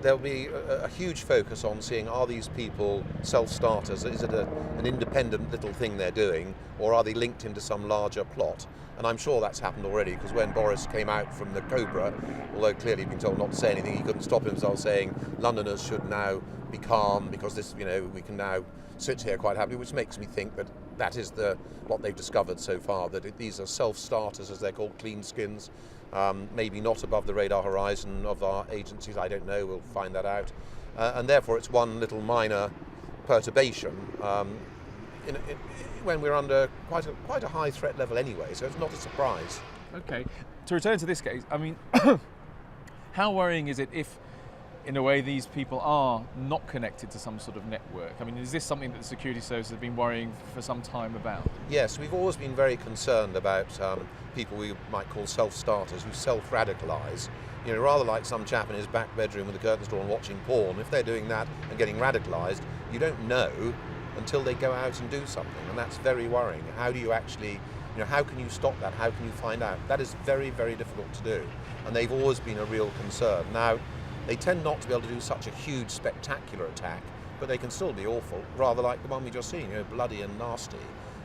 there'll be a huge focus on seeing, are these people self-starters? Is it an independent little thing they're doing, or are they linked into some larger plot? And I'm sure that's happened already, because when Boris came out from the Cobra, although clearly he'd been told not to say anything, he couldn't stop himself saying Londoners should now be calm because this, we can now sit here quite happily, which makes me think that that is what they've discovered so far, that these are self-starters, as they're called, clean skins, maybe not above the radar horizon of our agencies, I don't know, we'll find that out. And therefore it's one little minor perturbation when we're under quite a high threat level anyway, so it's not a surprise. Okay, to return to this case, I mean, how worrying is it if, in a way, these people are not connected to some sort of network? I mean, is this something that the security services have been worrying for some time about? Yes, we've always been very concerned about people we might call self-starters who self-radicalise. Rather like some chap in his back bedroom with the curtains drawn watching porn. If they're doing that and getting radicalised, you don't know until they go out and do something, and that's very worrying. How do you actually, how can you stop that? How can you find out? That is very, very difficult to do, and they've always been a real concern. Now, they tend not to be able to do such a huge, spectacular attack, but they can still be awful, rather like the one we just seen, bloody and nasty,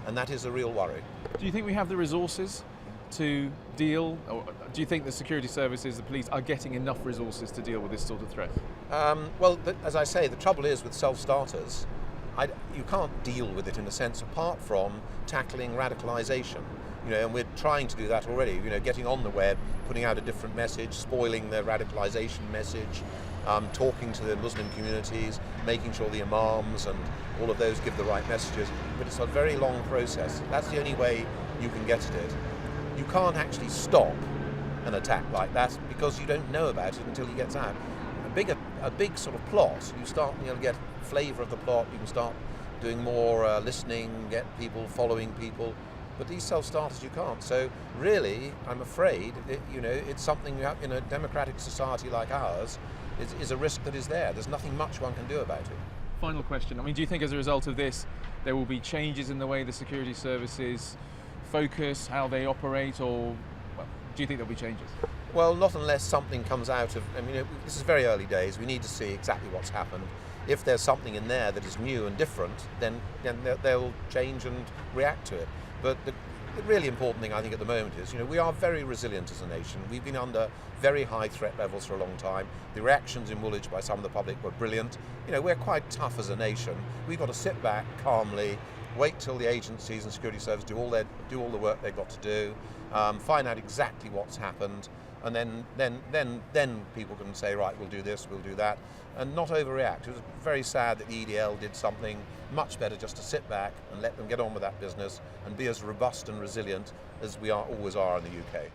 and that is a real worry. Do you think we have the resources to deal, or do you think the security services, the police, are getting enough resources to deal with this sort of threat? Well, as I say, the trouble is with self-starters, you can't deal with it in a sense apart from tackling radicalisation. And we're trying to do that already, getting on the web, putting out a different message, spoiling the radicalisation message, talking to the Muslim communities, making sure the imams and all of those give the right messages. But it's a very long process. That's the only way you can get at it. You can't actually stop an attack like that because you don't know about it until it gets out. A big sort of plot, you start to get flavour of the plot, you can start doing more listening, get people following people. But these self-starters you can't. So really, I'm afraid, it's something you have in a democratic society like ours, is a risk that is there. There's nothing much one can do about it. Final question. I mean, do you think as a result of this, there will be changes in the way the security services focus, how they operate, or do you think there'll be changes? Well, not unless something comes out of, this is very early days. We need to see exactly what's happened. If there's something in there that is new and different, then they'll change and react to it. But the really important thing I think at the moment is, we are very resilient as a nation. We've been under very high threat levels for a long time. The reactions in Woolwich by some of the public were brilliant. We're quite tough as a nation. We've got to sit back calmly, wait till the agencies and security services do all the work they've got to do, find out exactly what's happened, and then people can say, right, we'll do this, we'll do that, and not overreact. It was very sad that the EDL did something much better just to sit back and let them get on with that business and be as robust and resilient as we always are in the UK.